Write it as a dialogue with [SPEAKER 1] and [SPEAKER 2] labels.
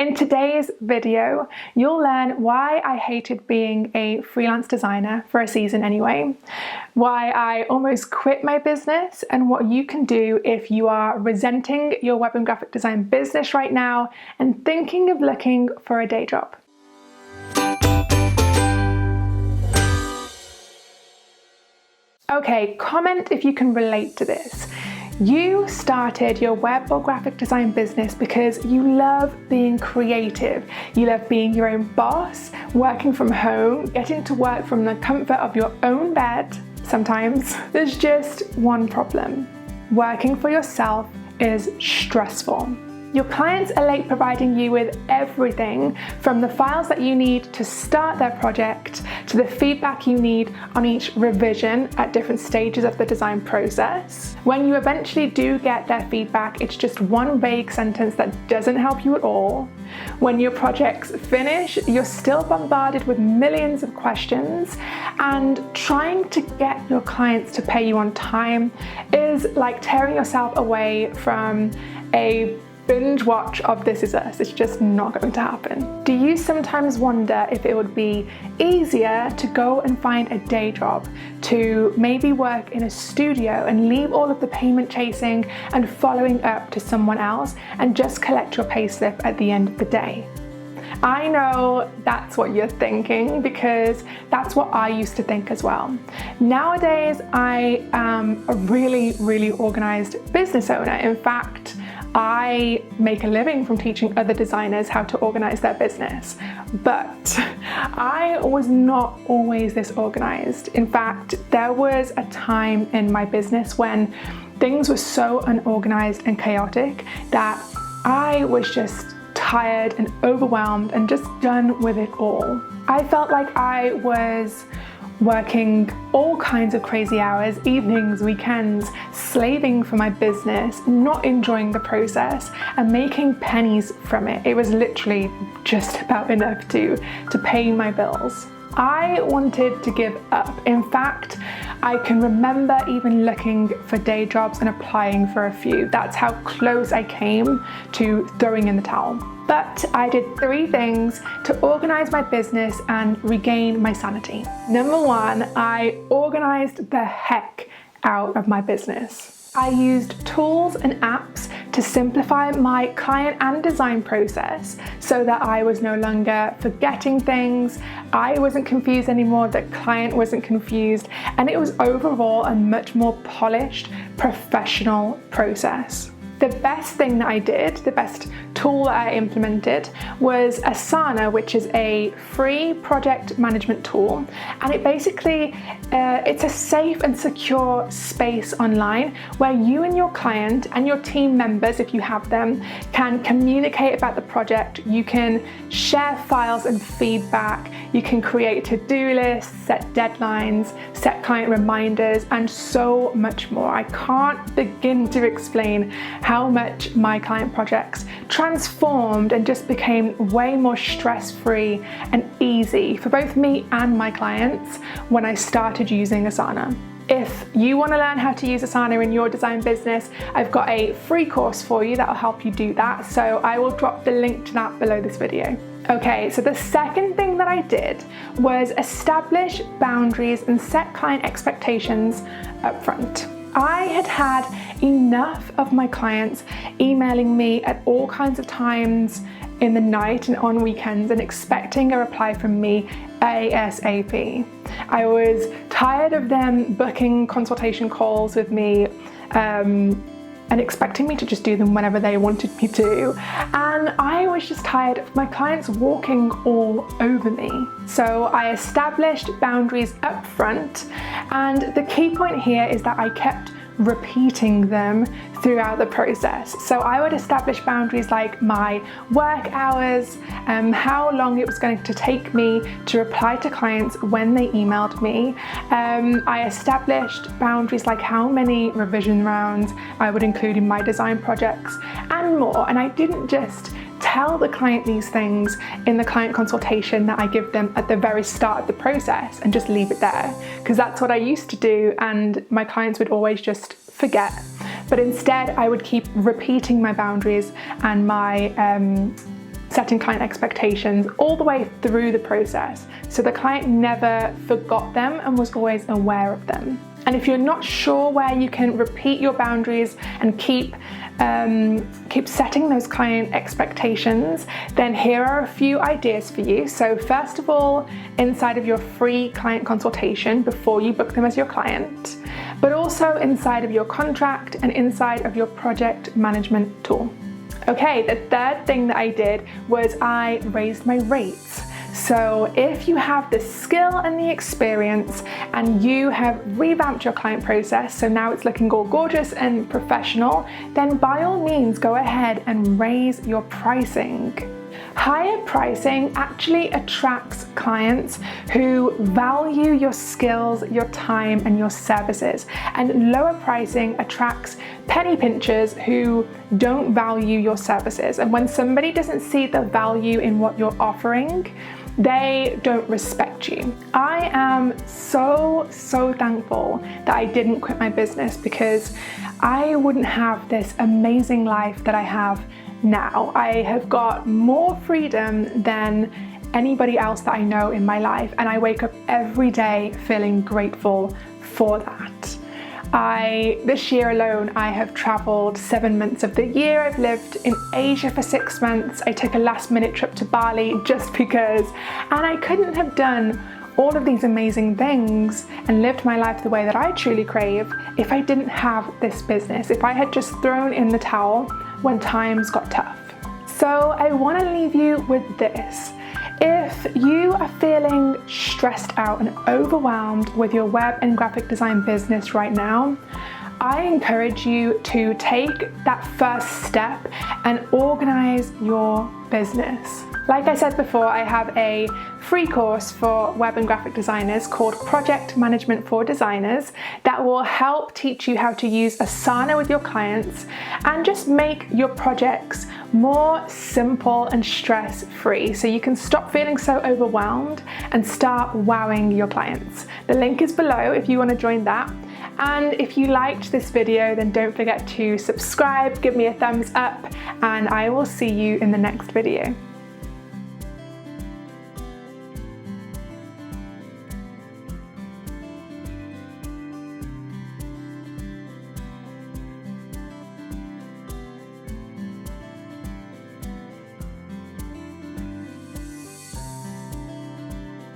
[SPEAKER 1] In today's video, you'll learn why I hated being a freelance designer for a season anyway, why I almost quit my business, and what you can do if you are resenting your web and graphic design business right now and thinking of looking for a day job. Okay, comment if you can relate to this. You started your web or graphic design business because you love being creative. You love being your own boss, working from home, getting to work from the comfort of your own bed sometimes. There's just one problem. Working for yourself is stressful. Your clients are late providing you with everything from the files that you need to start their project to the feedback you need on each revision at different stages of the design process. When you eventually do get their feedback, it's just one vague sentence that doesn't help you at all. When your projects finish, you're still bombarded with millions of questions, and trying to get your clients to pay you on time is like tearing yourself away from a binge watch of This Is Us. It's just not going to happen. Do you sometimes wonder if it would be easier to go and find a day job, to maybe work in a studio and leave all of the payment chasing and following up to someone else and just collect your payslip at the end of the day? I know that's what you're thinking, because that's what I used to think as well. Nowadays, I am a really organized business owner. In fact, I make a living from teaching other designers how to organize their business, but I was not always this organized. In fact, there was a time in my business when things were so unorganized and chaotic that I was just tired and overwhelmed and just done with it all. I felt like I was working all kinds of crazy hours, evenings, weekends, slaving for my business, not enjoying the process and making pennies from it. It was literally just about enough to pay my bills. I wanted to give up. In fact, I can remember even looking for day jobs and applying for a few. That's how close I came to throwing in the towel. But I did 3 things to organize my business and regain my sanity. Number 1, I organized the heck out of my business. I used tools and apps to simplify my client and design process so that I was no longer forgetting things, I wasn't confused anymore, the client wasn't confused, and it was overall a much more polished, professional process. The best thing that I did, the best tool that I implemented, was Asana, which is a free project management tool. And it basically, it's a safe and secure space online where you and your client and your team members, if you have them, can communicate about the project. You can share files and feedback. You can create to-do lists, set deadlines, set client reminders, and so much more. I can't begin to explain how much my client projects transformed and just became way more stress-free and easy for both me and my clients when I started using Asana. If you want to learn how to use Asana in your design business, I've got a free course for you that will help you do that, so I will drop the link to that below this video. Okay, so the second thing that I did was establish boundaries and set client expectations up front. I had had enough of my clients emailing me at all kinds of times in the night and on weekends and expecting a reply from me ASAP. I was tired of them booking consultation calls with me and expecting me to just do them whenever they wanted me to. And I was just tired of my clients walking all over me. So I established boundaries up front, and the key point here is that I kept repeating them throughout the process. So I would establish boundaries like my work hours, how long it was going to take me to reply to clients when they emailed me. I established boundaries like how many revision rounds I would include in my design projects and more. And I didn't just tell the client these things in the client consultation that I give them at the very start of the process and just leave it there, because that's what I used to do and my clients would always just forget. But instead I would keep repeating my boundaries and my setting client expectations all the way through the process, so the client never forgot them and was always aware of them. And if you're not sure where you can repeat your boundaries and keep setting those client expectations, then here are a few ideas for you. So first of all, inside of your free client consultation before you book them as your client, but also inside of your contract and inside of your project management tool. Okay, the third thing that I did was I raised my rates. So if you have the skill and the experience and you have revamped your client process, so now it's looking all gorgeous and professional, then by all means go ahead and raise your pricing. Higher pricing actually attracts clients who value your skills, your time, and your services. And lower pricing attracts penny pinchers who don't value your services. And when somebody doesn't see the value in what you're offering, they don't respect you. I am so thankful that I didn't quit my business, because I wouldn't have this amazing life that I have now. I have got more freedom than anybody else that I know in my life, and I wake up every day feeling grateful for that. This year alone, I have traveled 7 months of the year. I've lived in Asia for 6 months. I took a last-minute trip to Bali just because, and I couldn't have done all of these amazing things and lived my life the way that I truly crave if I didn't have this business, if I had just thrown in the towel when times got tough. So I want to leave you with this. If you are feeling stressed out and overwhelmed with your web and graphic design business right now, I encourage you to take that first step and organize your business. Like I said before, I have a free course for web and graphic designers called Project Management for Designers that will help teach you how to use Asana with your clients and just make your projects more simple and stress-free, so you can stop feeling so overwhelmed and start wowing your clients. The link is below if you want to join that. And if you liked this video, then don't forget to subscribe, give me a thumbs up, and I will see you in the next video.